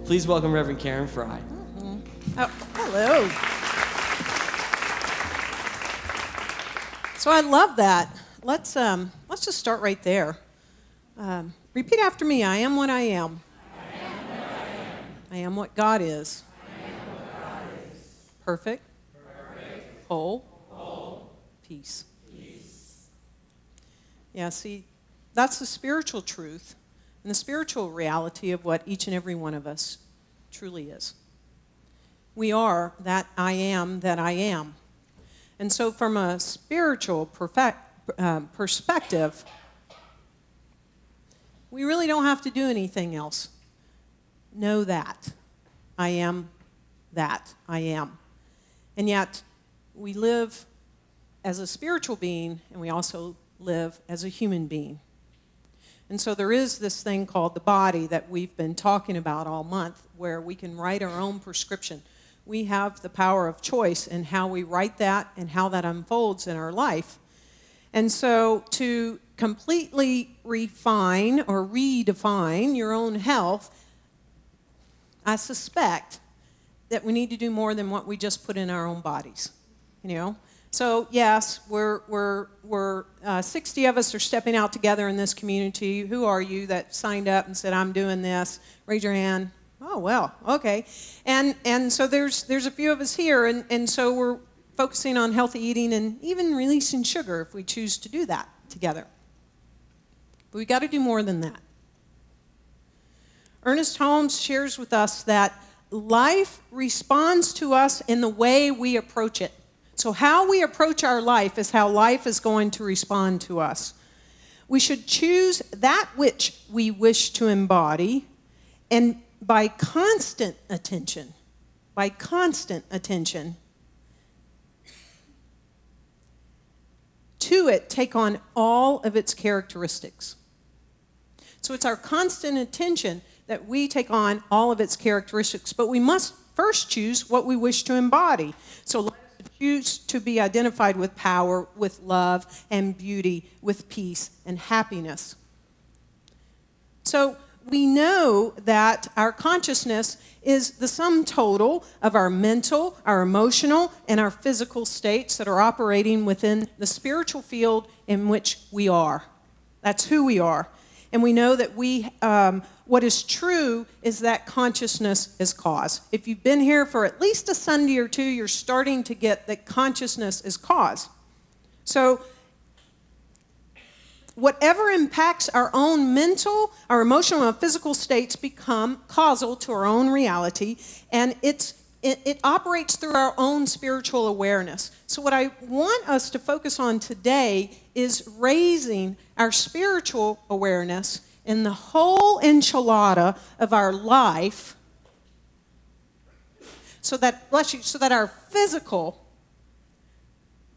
Please welcome Rev Karen Fry. Oh, hello. So I love that. Let's just start right there. Repeat after me. I am what I am. I am what God is. Perfect. Whole. Peace. Yeah, see, that's the spiritual truth and the spiritual reality of what each and every one of us truly is. We are that I am that I am. And so from a spiritual perspective, we really don't have to do anything else. Know that. I am that I am. And yet, we live as a spiritual being, and we also live as a human being. And so there is this thing called the body that we've been talking about all month, where we can write our own prescription. We have the power of choice in how we write that and how that unfolds in our life. And so to completely refine or redefine your own health, I suspect that we need to do more than what we just put in our own bodies, you know? So yes, we're 60 of us are stepping out together in this community. Who are you that signed up and said, I'm doing this? Raise your hand. Oh, well, okay. And so there's a few of us here, and so we're focusing on healthy eating and even releasing sugar if we choose to do that together. But we got to do more than that. Ernest Holmes shares with us that life responds to us in the way we approach it. So how we approach our life is how life is going to respond to us. We should choose that which we wish to embody, and by constant attention, to it, take on all of its characteristics. So it's our constant attention that we take on all of its characteristics, but we must first choose what we wish to embody. So let us choose to be identified with power, with love, and beauty, with peace and happiness. So we know that our consciousness is the sum total of our mental, our emotional, and our physical states that are operating within the spiritual field in which we are. That's who we are. And we know that what is true is that consciousness is cause. If you've been here for at least a Sunday or two, you're starting to get that consciousness is cause. So whatever impacts our own mental, our emotional, and physical states become causal to our own reality, and it operates through our own spiritual awareness. So what I want us to focus on today is raising our spiritual awareness in the whole enchilada of our life so that our physical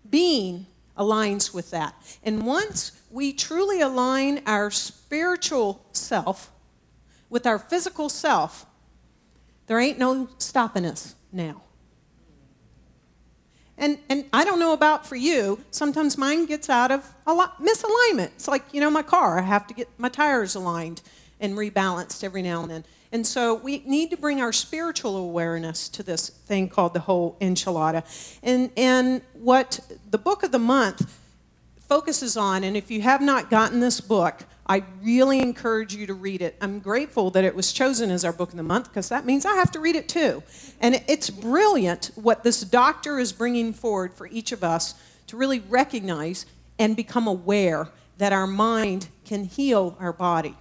being aligns with that. And once we truly align our spiritual self with our physical self, there ain't no stopping us now. And I don't know about for you, sometimes mine gets out of misalignment. It's like, my car, I have to get my tires aligned and rebalanced every now and then. And so we need to bring our spiritual awareness to this thing called the whole enchilada. And what the book of the month focuses on, and if you have not gotten this book, I really encourage you to read it. I'm grateful that it was chosen as our book of the month because that means I have to read it too. And it's brilliant what this doctor is bringing forward for each of us to really recognize and become aware that our mind can heal our body.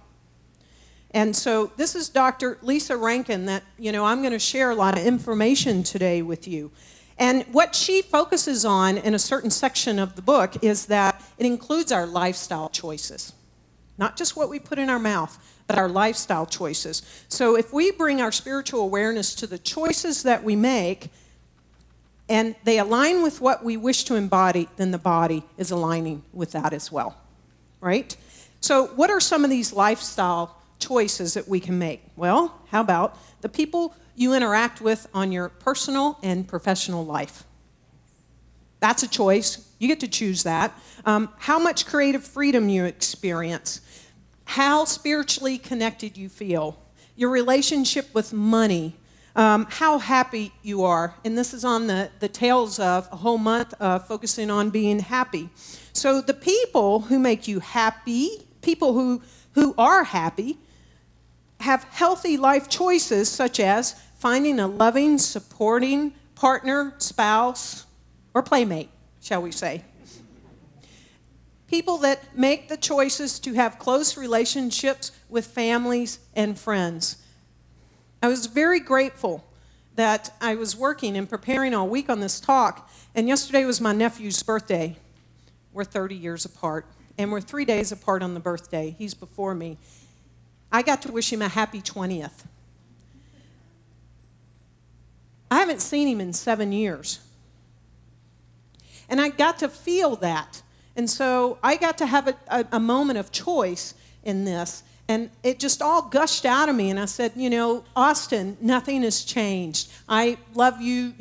And so this is Dr. Lisa Rankin that, I'm going to share a lot of information today with you. And what she focuses on in a certain section of the book is that it includes our lifestyle choices. Not just what we put in our mouth, but our lifestyle choices. So if we bring our spiritual awareness to the choices that we make, and they align with what we wish to embody, then the body is aligning with that as well, right? So what are some of these lifestyle choices that we can make? Well, how about the people you interact with on your personal and professional life? That's a choice. You get to choose that. How much creative freedom you experience. How spiritually connected you feel. your relationship with money, how happy you are. And this is on the tails of a whole month of focusing on being happy. So the people who make you happy, people who are happy, have healthy life choices such as finding a loving, supporting partner, spouse, or playmate, shall we say. People that make the choices to have close relationships with families and friends. I was very grateful that I was working and preparing all week on this talk, and yesterday was my nephew's birthday. We're 30 years apart, and we're 3 days apart on the birthday. He's before me. I got to wish him a happy 20th. I haven't seen him in 7 years. And I got to feel that. And so I got to have a moment of choice in this. And it just all gushed out of me. And I said, Austin, nothing has changed. I love you.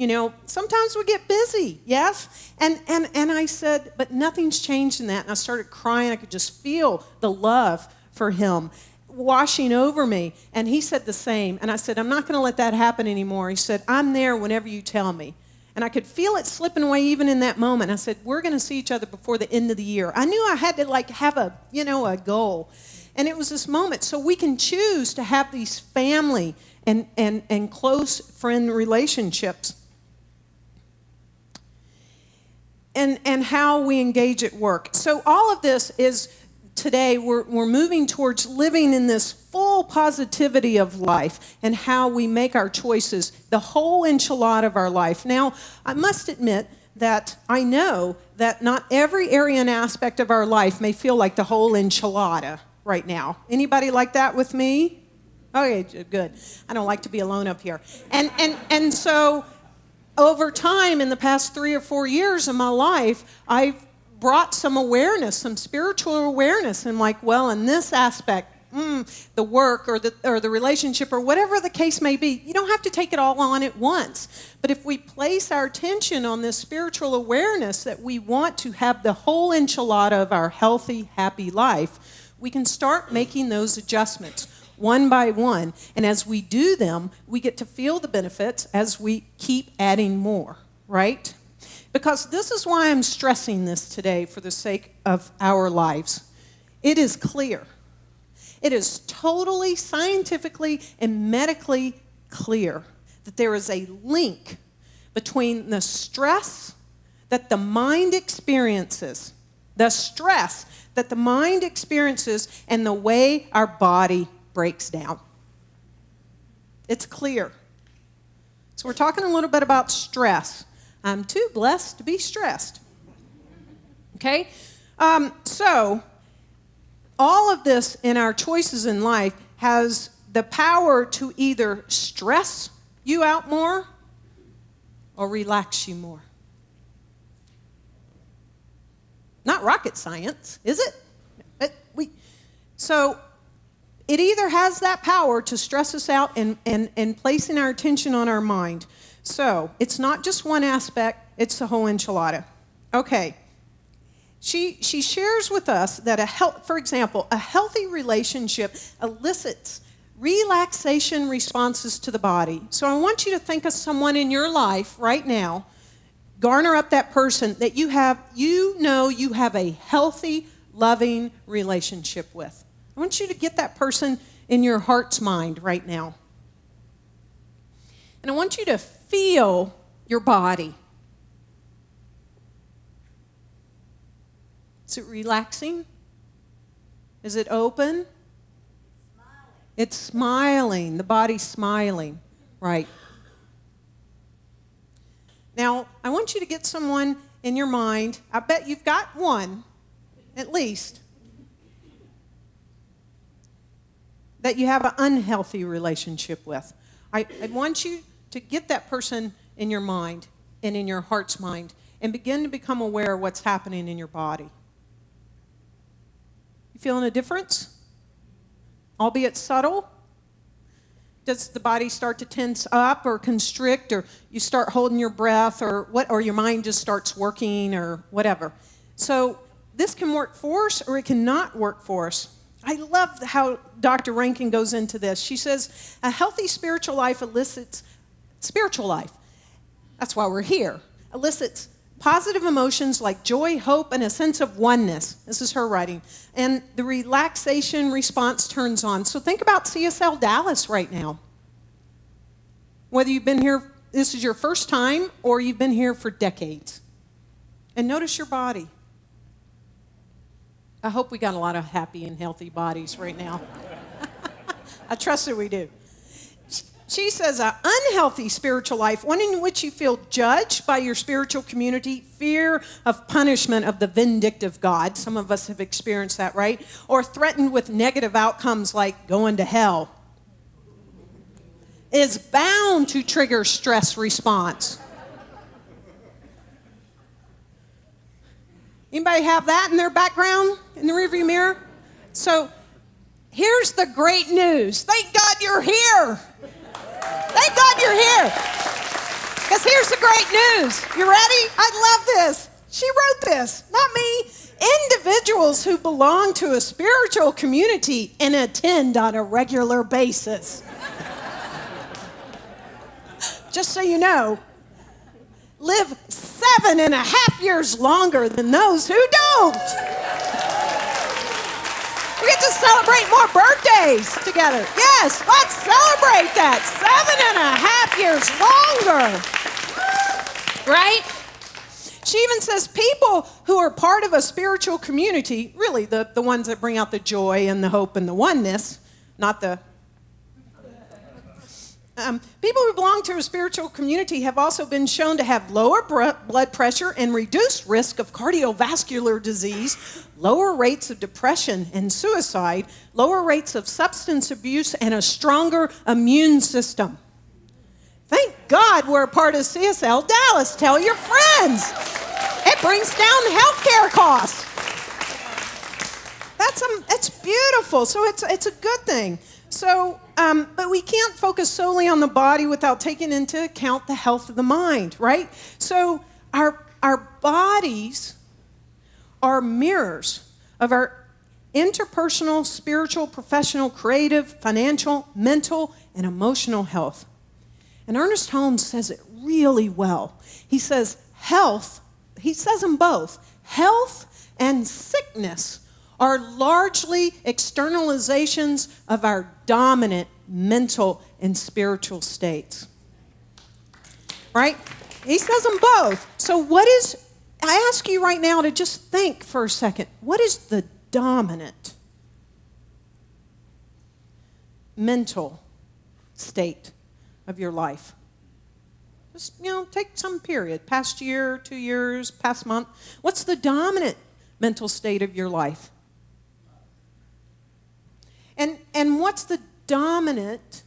Sometimes we get busy, yes? And I said, but nothing's changed in that. And I started crying. I could just feel the love for him washing over me. And he said the same. And I said, I'm not going to let that happen anymore. He said, I'm there whenever you tell me. And I could feel it slipping away even in that moment. I said, we're going to see each other before the end of the year. I knew I had to have a goal. And it was this moment. So we can choose to have these family and close friend relationships. And how we engage at work. So all of this is today we're moving towards living in this full positivity of life and how we make our choices, the whole enchilada of our life. Now, I must admit that I know that not every area and aspect of our life may feel like the whole enchilada right now. Anybody like that with me? Okay, good. I don't like to be alone up here. And so over time, in the past 3 or 4 years of my life, I've brought some awareness, some spiritual awareness. And I'm like, well, in this aspect, the work or the relationship or whatever the case may be, you don't have to take it all on at once. But if we place our attention on this spiritual awareness that we want to have the whole enchilada of our healthy, happy life, we can start making those adjustments one by one. And as we do them, we get to feel the benefits as we keep adding more, right? Because this is why I'm stressing this today for the sake of our lives. It is clear. It is totally scientifically and medically clear that there is a link between the stress that the mind experiences, and the way our body breaks down. It's clear. So we're talking a little bit about stress. I'm too blessed to be stressed. Okay? So all of this in our choices in life has the power to either stress you out more or relax you more. Not rocket science, is it? So it either has that power to stress us out and placing our attention on our mind. So it's not just one aspect, it's the whole enchilada. Okay. She shares with us that for example, a healthy relationship elicits relaxation responses to the body. So I want you to think of someone in your life right now, garner up that person that you have a healthy, loving relationship with. I want you to get that person in your heart's mind right now. And I want you to feel your body. Is it relaxing? Is it open? It's smiling. The body's smiling. Right. Now, I want you to get someone in your mind. I bet you've got one, at least, that you have an unhealthy relationship with. I want you to get that person in your mind and in your heart's mind and begin to become aware of what's happening in your body. You feeling a difference? Albeit subtle? Does the body start to tense up or constrict, or you start holding your breath, or your mind just starts working or whatever? So this can work for us or it cannot work for us. I love how Dr. Rankin goes into this. She says, a healthy spiritual life elicits spiritual life. That's why we're here. Elicits positive emotions like joy, hope, and a sense of oneness. This is her writing. And the relaxation response turns on. So think about CSLDallas right now. Whether you've been here, this is your first time, or you've been here for decades. And notice your body. I hope we got a lot of happy and healthy bodies right now. I trust that we do. She says an unhealthy spiritual life, one in which you feel judged by your spiritual community, fear of punishment of the vindictive God. Some of us have experienced that, right? Or threatened with negative outcomes like going to hell, is bound to trigger stress response. Anybody have that in their background, in the rearview mirror? So here's the great news. Thank God you're here. Thank God you're here. Because here's the great news. You ready? I love this. She wrote this, not me. Individuals who belong to a spiritual community and attend on a regular basis. Just so you know, live 7.5 years longer than those who don't. We get to celebrate more birthdays together. Yes, let's celebrate that. 7.5 years longer. Right? She even says people who are part of a spiritual community, really the ones that bring out the joy and the hope and the oneness, not the... people who belong to a spiritual community have also been shown to have lower blood pressure and reduced risk of cardiovascular disease, lower rates of depression and suicide, lower rates of substance abuse, and a stronger immune system. Thank God we're a part of CSLDallas. Tell your friends. It brings down healthcare costs. That's beautiful. So it's a good thing. So, but we can't focus solely on the body without taking into account the health of the mind, right? So our bodies are mirrors of our interpersonal, spiritual, professional, creative, financial, mental, and emotional health. And Ernest Holmes says it really well. He says health, he says them both, health and sickness are largely externalizations of our dominant mental and spiritual states. Right? He says them both. So I ask you right now to just think for a second, what is the dominant mental state of your life? Just, take some period, past year, 2 years, past month. What's the dominant mental state of your life? And what's the dominant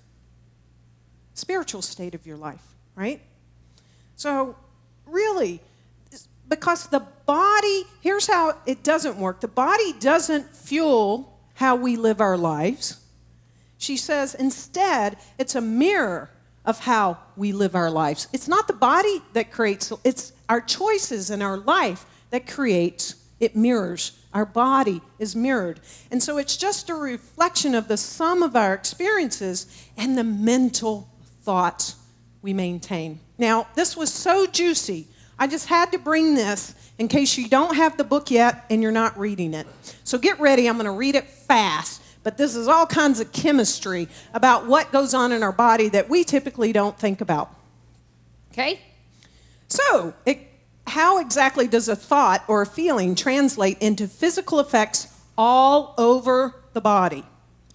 spiritual state of your life, right? So really, because the body, here's how it doesn't work. The body doesn't fuel how we live our lives. She says instead, it's a mirror of how we live our lives. It's not the body that creates, it's our choices in our life that creates, it mirrors. Our body is mirrored. And so it's just a reflection of the sum of our experiences and the mental thoughts we maintain. Now, this was so juicy. I just had to bring this in case you don't have the book yet and you're not reading it. So get ready. I'm going to read it fast. But this is all kinds of chemistry about what goes on in our body that we typically don't think about. Okay? So, how exactly does a thought or a feeling translate into physical effects all over the body?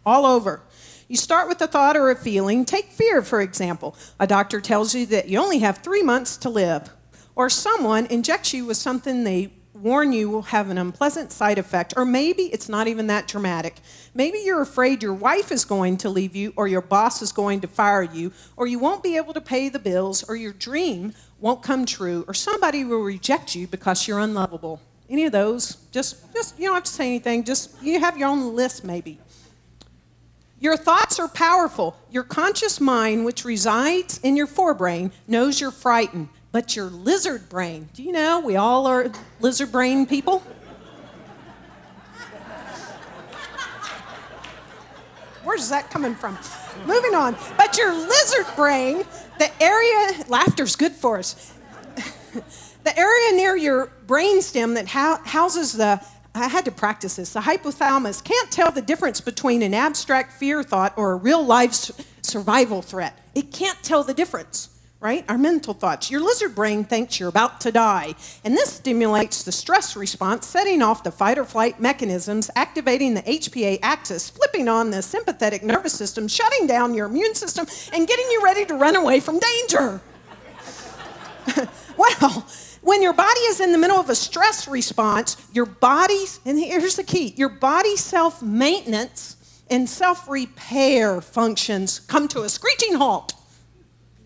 All over. You start with a thought or a feeling. Take fear, for example. A doctor tells you that you only have 3 months to live. Or someone injects you with something they warn you will have an unpleasant side effect. Or maybe it's not even that dramatic. Maybe you're afraid your wife is going to leave you, or your boss is going to fire you, or you won't be able to pay the bills, or your dream won't come true, or somebody will reject you because you're unlovable. Any of those? Just you don't have to say anything. Just you have your own list maybe. Your thoughts are powerful. Your conscious mind, which resides in your forebrain, knows you're frightened. But your lizard brain, do you know we all are lizard brain people? Where's that coming from? Moving on. But your lizard brain, the area, laughter's good for us. The area near your brainstem that houses I had to practice this, the hypothalamus, can't tell the difference between an abstract fear thought or a real life survival threat. It can't tell the difference, right? Our mental thoughts. Your lizard brain thinks you're about to die, and this stimulates the stress response, setting off the fight or flight mechanisms, activating the HPA axis, flipping on the sympathetic nervous system, shutting down your immune system, and getting you ready to run away from danger. Well, when your body is in the middle of a stress response, your body's, and here's the key, your body's self-maintenance and self-repair functions come to a screeching halt.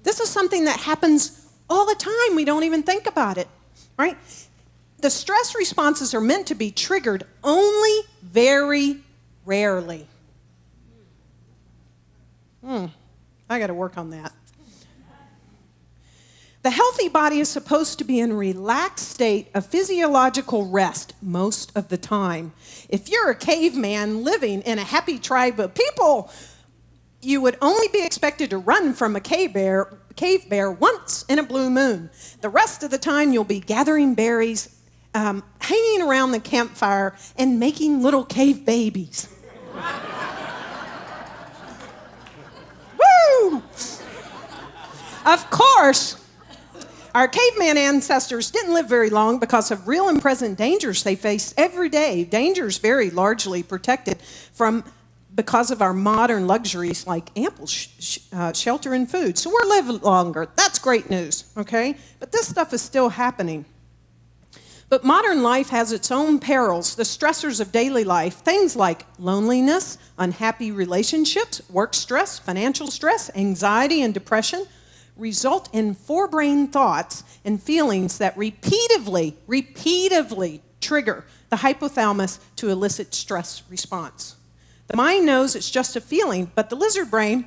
This is something that happens all the time. We don't even think about it, right? The stress responses are meant to be triggered only very rarely. I got to work on that. The healthy body is supposed to be in a relaxed state of physiological rest most of the time. If you're a caveman living in a happy tribe of people, you would only be expected to run from a cave bear once in a blue moon. The rest of the time, you'll be gathering berries, hanging around the campfire, and making little cave babies. Woo! Of course, our caveman ancestors didn't live very long because of real and present dangers they faced every day. Dangers very largely protected because of our modern luxuries like ample shelter and food. So we're living longer. That's great news, okay? But this stuff is still happening. But modern life has its own perils, the stressors of daily life, things like loneliness, unhappy relationships, work stress, financial stress, anxiety, and depression result in forebrain thoughts and feelings that repeatedly trigger the hypothalamus to elicit stress response. The mind knows it's just a feeling, but the lizard brain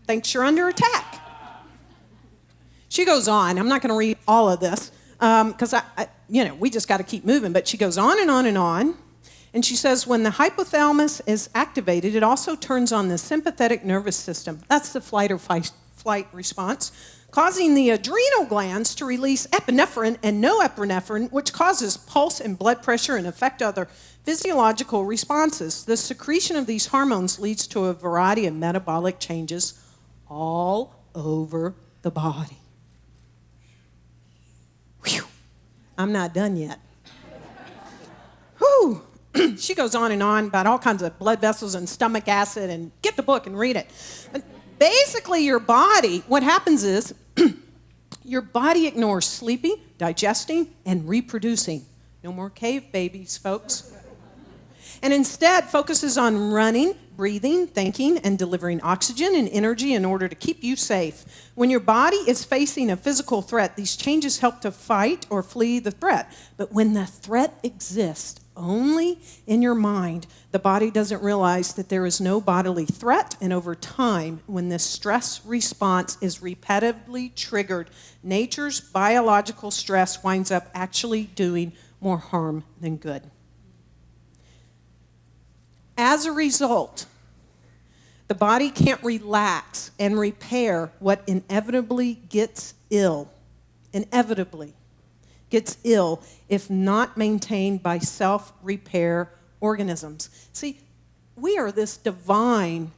thinks you're under attack. She goes on. I'm not going to read all of this because we just got to keep moving. But she goes on and on and on. And she says when the hypothalamus is activated, it also turns on the sympathetic nervous system. That's the flight or flight response, causing the adrenal glands to release epinephrine and norepinephrine, which causes pulse and blood pressure and affect other physiological responses. The secretion of these hormones leads to a variety of metabolic changes all over the body. Whew. I'm not done yet. Whew. She goes on and on about all kinds of blood vessels and stomach acid, and get the book and read it. But basically, your body, what happens is your body ignores sleeping, digesting, and reproducing. No more cave babies, folks. And instead focuses on running, breathing, thinking, and delivering oxygen and energy in order to keep you safe. When your body is facing a physical threat, these changes help to fight or flee the threat. But when the threat exists only in your mind, the body doesn't realize that there is no bodily threat, and over time, when this stress response is repetitively triggered, nature's biological stress winds up actually doing more harm than good. As a result, the body can't relax and repair what inevitably gets ill. Inevitably gets ill if not maintained by self-repair organisms. See, we are this divine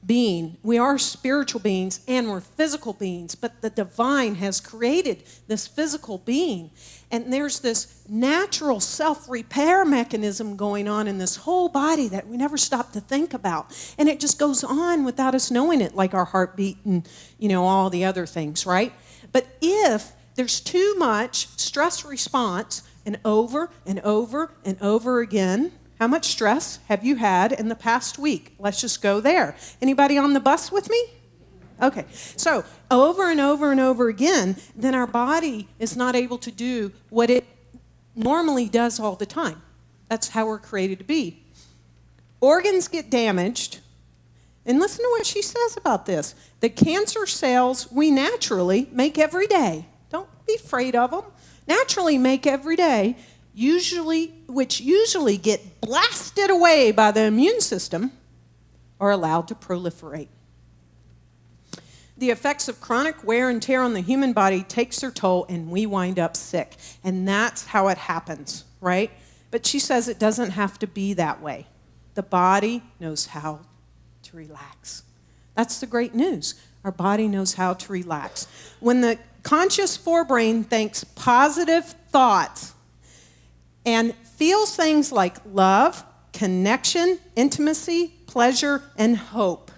being. We are spiritual beings and we're physical beings, but the divine has created this physical being. And there's this natural self-repair mechanism going on in this whole body that we never stop to think about. And it just goes on without us knowing it, like our heartbeat and, all the other things, right? But if there's too much stress response and over and over and over again, how much stress have you had in the past week? Let's just go there. Anybody on the bus with me? Okay, so over and over and over again, then our body is not able to do what it normally does all the time. That's how we're created to be. Organs get damaged, and listen to what she says about this. The cancer cells we naturally make every day, don't be afraid of them, naturally make every day, which usually get blasted away by the immune system, are allowed to proliferate. The effects of chronic wear and tear on the human body takes their toll, and we wind up sick. And that's how it happens, right? But she says it doesn't have to be that way. The body knows how to relax. That's the great news. Our body knows how to relax. When the conscious forebrain thinks positive thoughts and feels things like love, connection, intimacy, pleasure, and hope,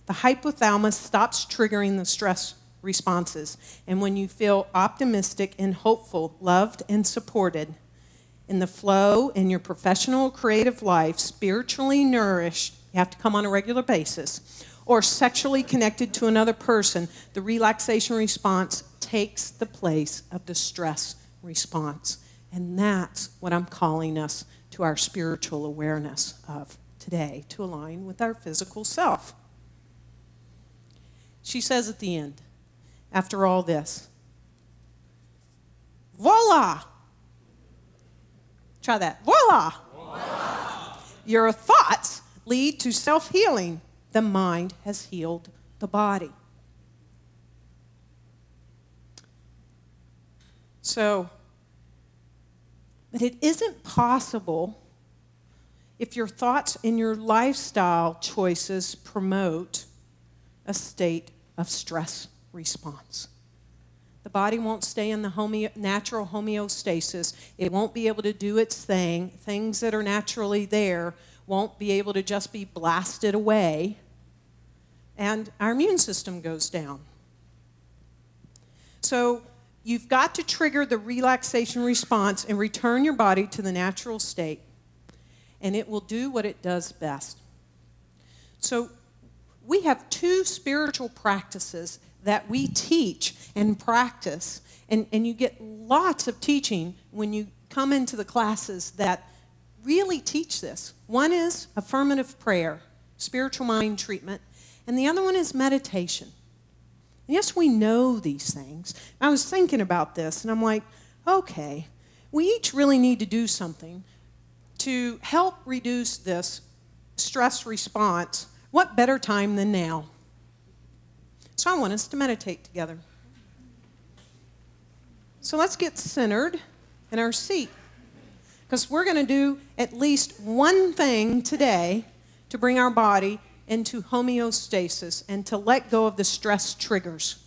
the hypothalamus stops triggering the stress responses. And when you feel optimistic and hopeful, loved and supported, in the flow in your professional creative life, spiritually nourished, you have to come on a regular basis, or sexually connected to another person, the relaxation response takes the place of the stress response. And that's what I'm calling us to our spiritual awareness of today, to align with our physical self. She says at the end, after all this, voila! Try that. Voila! Voila! Your thoughts lead to self-healing. The mind has healed the body. So, but it isn't possible if your thoughts and your lifestyle choices promote a state of stress response. The body won't stay in the natural homeostasis. It won't be able to do its thing. Things that are naturally there won't be able to just be blasted away. And our immune system goes down. So you've got to trigger the relaxation response and return your body to the natural state. And it will do what it does best. So we have 2 spiritual practices that we teach and practice, and you get lots of teaching when you come into the classes that really teach this. One is affirmative prayer, spiritual mind treatment, and the other one is meditation. And yes, we know these things. I was thinking about this, and I'm like, okay, we each really need to do something to help reduce this stress response. What better time than now? So I want us to meditate together. So let's get centered in our seat, because we're going to do at least one thing today to bring our body into homeostasis and to let go of the stress triggers.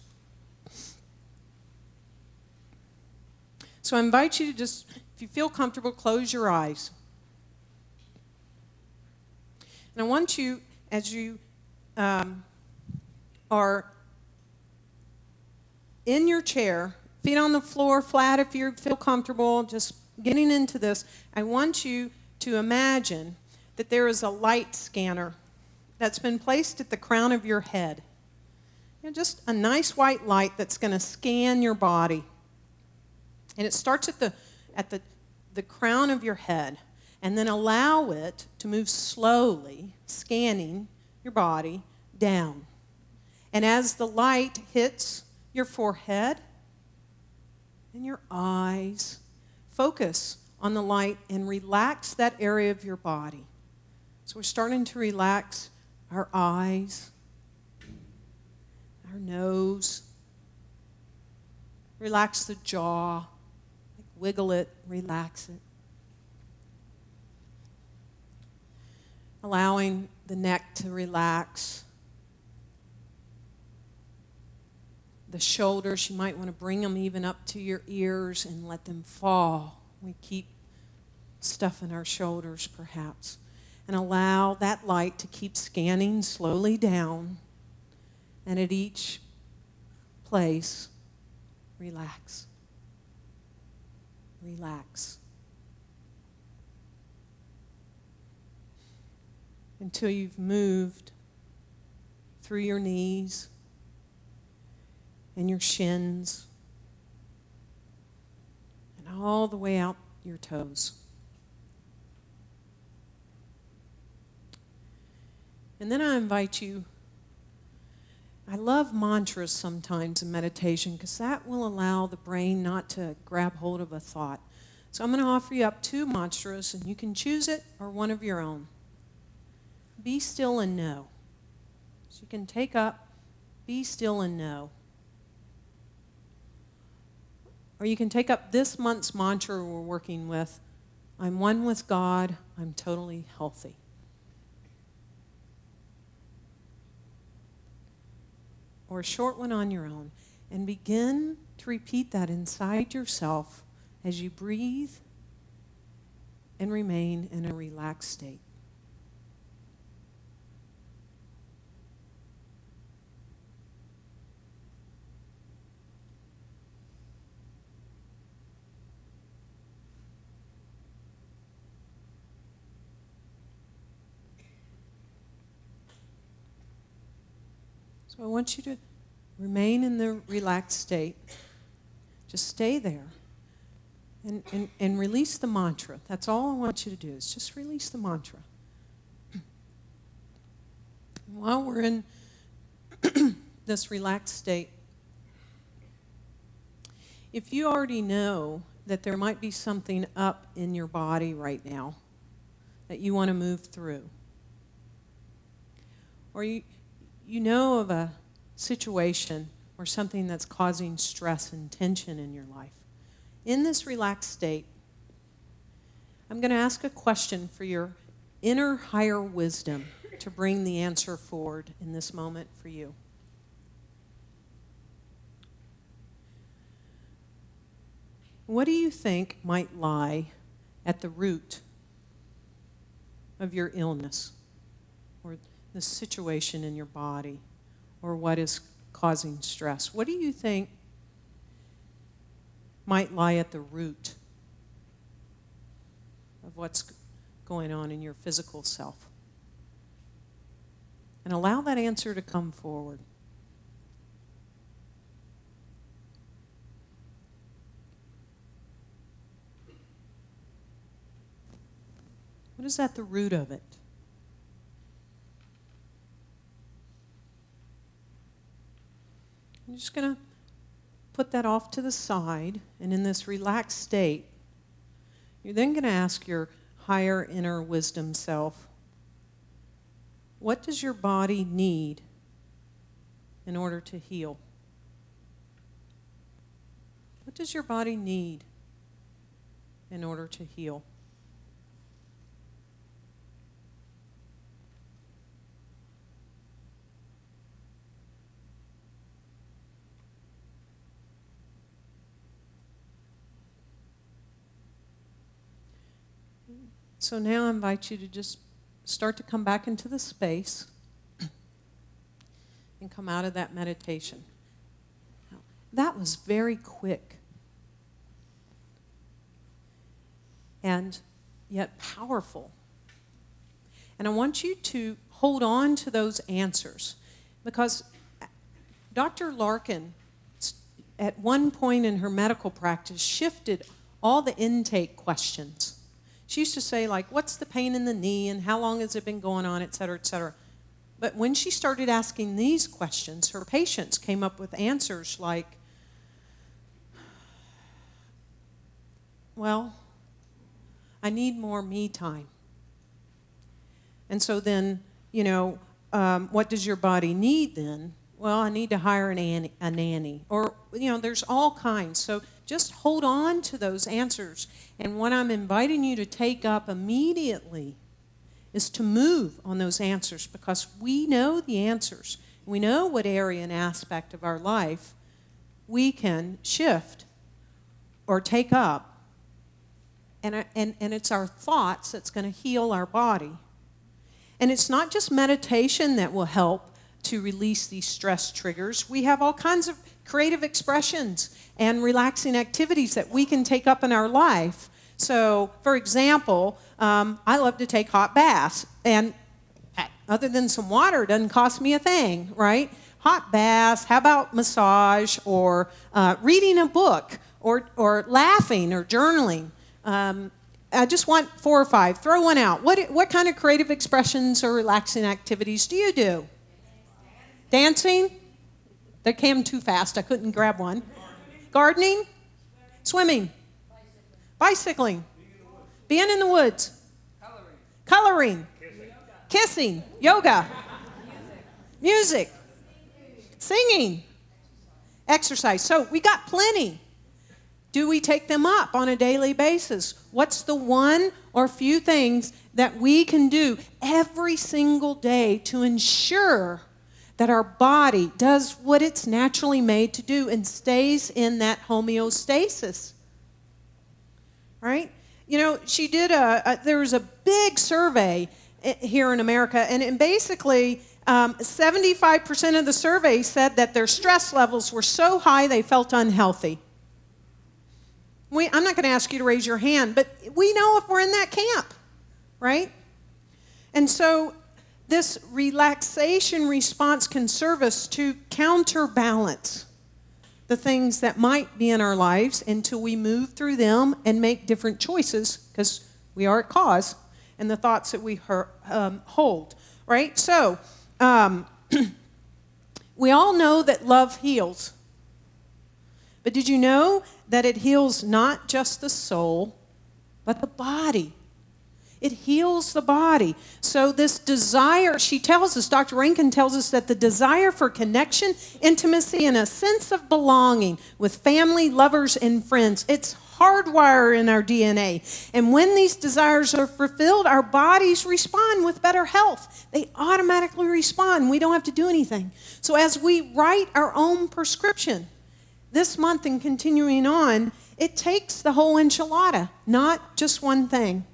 So I invite you to just, if you feel comfortable, close your eyes. And I want you, as you are in your chair, feet on the floor, flat if you feel comfortable, just getting into this, I want you to imagine that there is a light scanner that's been placed at the crown of your head. You know, just a nice white light that's going to scan your body. And it starts at the crown of your head, and then allow it to move slowly, scanning your body down. And as the light hits your forehead and your eyes, focus on the light and relax that area of your body. So we're starting to relax our eyes, our nose, relax the jaw, like wiggle it, relax it. Allowing the neck to relax. The shoulders, you might want to bring them even up to your ears and let them fall. We keep stuff in our shoulders, perhaps. And allow that light to keep scanning slowly down. And at each place, relax. Relax. Until you've moved through your knees and your shins and all the way out your toes. And then I invite you, I love mantras sometimes in meditation because that will allow the brain not to grab hold of a thought. So I'm going to offer you up 2 mantras, and you can choose it or one of your own. Be still and know. So you can take up, be still and know. Or you can take up this month's mantra we're working with, I'm one with God, I'm totally healthy. Or a short one on your own. And begin to repeat that inside yourself as you breathe and remain in a relaxed state. So I want you to remain in the relaxed state. Just stay there and release the mantra. That's all I want you to do is just release the mantra. While we're in this relaxed state, if you already know that there might be something up in your body right now that you want to move through, or you know of a situation or something that's causing stress and tension in your life, in this relaxed state, I'm going to ask a question for your inner higher wisdom to bring the answer forward in this moment for you. What do you think might lie at the root of your illness or the situation in your body or what is causing stress? What do you think might lie at the root of what's going on in your physical self? And allow that answer to come forward. What is at the root of it? I'm just going to put that off to the side, and in this relaxed state, you're then going to ask your higher inner wisdom self, what does your body need in order to heal? What does your body need in order to heal? So now I invite you to just start to come back into the space and come out of that meditation. Now, that was very quick and yet powerful. And I want you to hold on to those answers because Dr. Larkin, at one point in her medical practice, shifted all the intake questions. She used to say, like, what's the pain in the knee and how long has it been going on, et cetera, et cetera. But when she started asking these questions, her patients came up with answers like, well, I need more me time. And so then, what does your body need then? Well, I need to hire a nanny. Or, there's all kinds. So just hold on to those answers. And what I'm inviting you to take up immediately is to move on those answers because we know the answers. We know what area and aspect of our life we can shift or take up. And it's our thoughts that's going to heal our body. And it's not just meditation that will help to release these stress triggers. We have all kinds of creative expressions and relaxing activities that we can take up in our life. So, for example, I love to take hot baths. And other than some water, it doesn't cost me a thing, right? Hot baths, how about massage or reading a book or laughing or journaling? I just want 4 or 5. Throw one out. What kind of creative expressions or relaxing activities do you do? Dancing? That came too fast. I couldn't grab one. Gardening? Swimming? Bicycling? Being in the woods? Coloring? Kissing? Yoga? Music. Singing. Exercise. So we got plenty. Do we take them up on a daily basis? What's the one or few things that we can do every single day to ensure that our body does what it's naturally made to do and stays in that homeostasis? Right? You know, she did there was a big survey here in America, and basically 75% of the survey said that their stress levels were so high they felt unhealthy. I'm not going to ask you to raise your hand, but we know if we're in that camp, right? And so this relaxation response can serve us to counterbalance the things that might be in our lives until we move through them and make different choices, because we are at cause, and the thoughts that we hold, right? So we all know that love heals. But did you know that it heals not just the soul, but the body? It heals the body. So this desire, she tells us, Dr. Rankin tells us that the desire for connection, intimacy, and a sense of belonging with family, lovers, and friends, it's hardwired in our DNA. And when these desires are fulfilled, our bodies respond with better health. They automatically respond. We don't have to do anything. So as we write our own prescription, this month and continuing on, it takes the whole enchilada, not just one thing.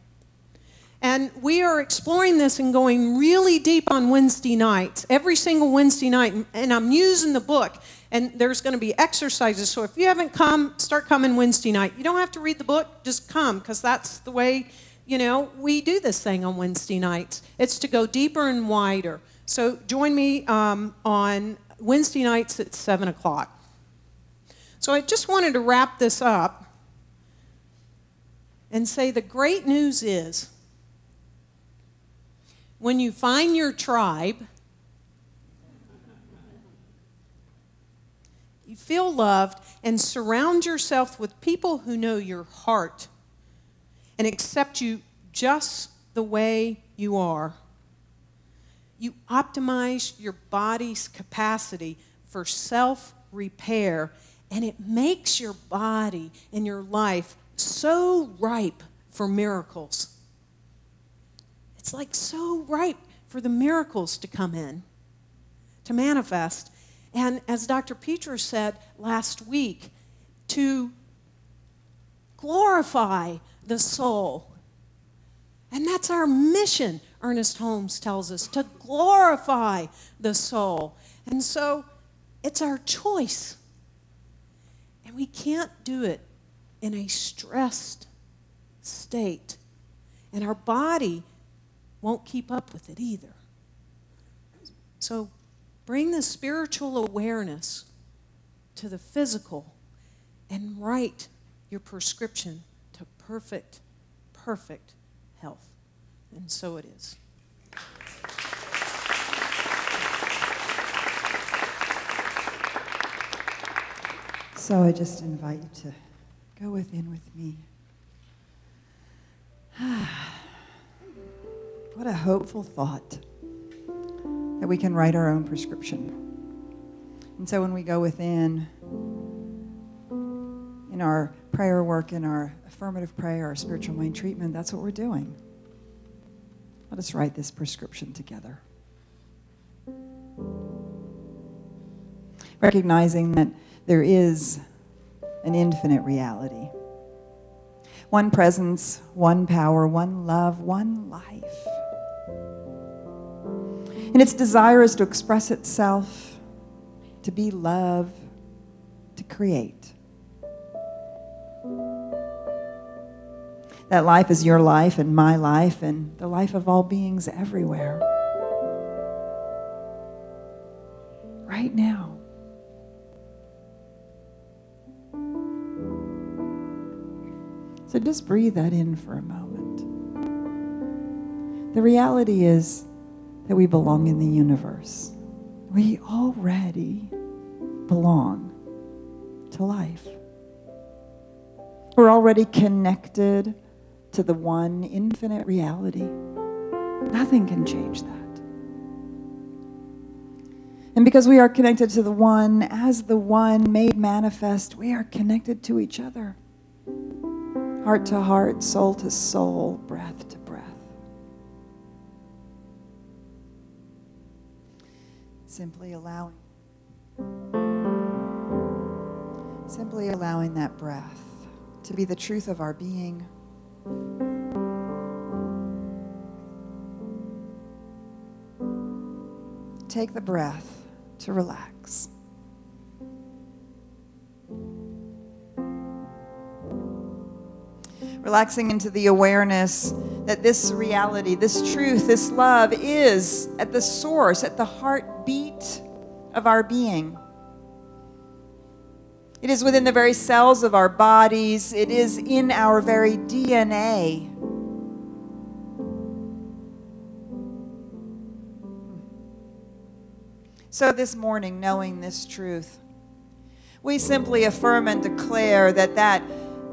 And we are exploring this and going really deep on Wednesday nights, every single Wednesday night. And I'm using the book, and there's going to be exercises. So if you haven't come, start coming Wednesday night. You don't have to read the book, just come, because that's the way, we do this thing on Wednesday nights. It's to go deeper and wider. So join me on Wednesday nights at 7 o'clock. So I just wanted to wrap this up and say the great news is when you find your tribe, you feel loved and surround yourself with people who know your heart and accept you just the way you are. You optimize your body's capacity for self-repair, and it makes your body and your life so ripe for miracles. It's like so ripe for the miracles to come in, to manifest. And as Dr. Peter said last week, to glorify the soul. And that's our mission, Ernest Holmes tells us, to glorify the soul. And so it's our choice. And we can't do it in a stressed state. And our body won't keep up with it either. So bring the spiritual awareness to the physical and write your prescription to perfect, perfect health. And so it is. So I just invite you to go within with me. What a hopeful thought that we can write our own prescription. And so when we go within, in our prayer work, in our affirmative prayer, our spiritual mind treatment, that's what we're doing. Let us write this prescription together. Recognizing that there is an infinite reality. One presence, one power, one love, one life. And its desire is to express itself, to be love, to create. That life is your life and my life and the life of all beings everywhere. Right now. So just breathe that in for a moment. The reality is that we belong in the universe. We already belong to life. We're already connected to the one infinite reality. Nothing can change that. And because we are connected to the One, as the One made manifest, we are connected to each other. Heart to heart, soul to soul, breath to breath. Simply allowing that breath to be the truth of our being. Take the breath to relax. Relaxing into the awareness that this reality, this truth, this love is at the source, at the heartbeat of our being. It is within the very cells of our bodies. It is in our very DNA. So this morning, knowing this truth, we simply affirm and declare that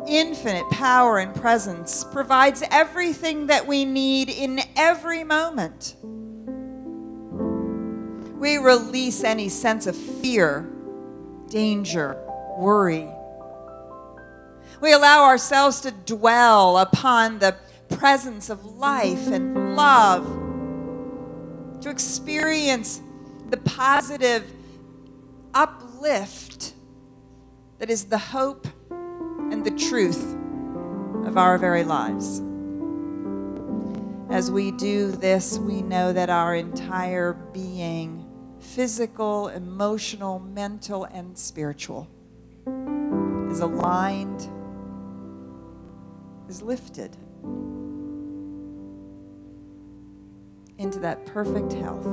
infinite power and presence provides everything that we need in every moment. We release any sense of fear, danger, worry. We allow ourselves to dwell upon the presence of life and love, to experience the positive uplift that is the hope and the truth of our very lives. As we do this, we know that our entire being, physical, emotional, mental, and spiritual, is aligned, is lifted into that perfect health.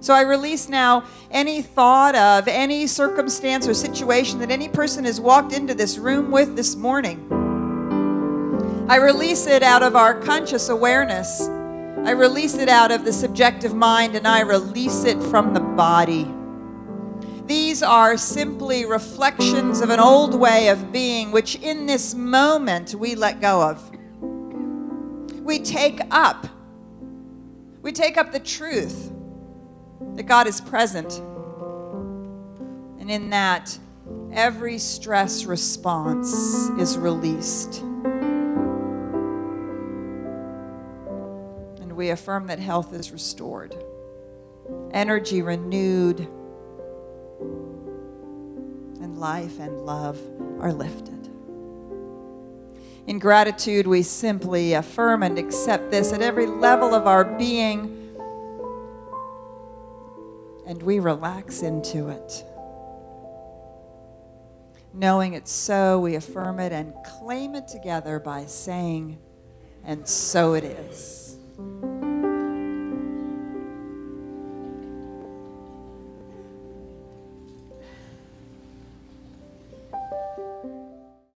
So I release now any thought of any circumstance or situation that any person has walked into this room with this morning. I release it out of our conscious awareness. I release it out of the subjective mind, and I release it from the body. These are simply reflections of an old way of being, which in this moment we let go of. We take up the truth that God is present. And in that, every stress response is released. And we affirm that health is restored, energy renewed, and life and love are lifted. In gratitude, we simply affirm and accept this at every level of our being, and we relax into it. Knowing it's so, we affirm it and claim it together by saying, "And so it is."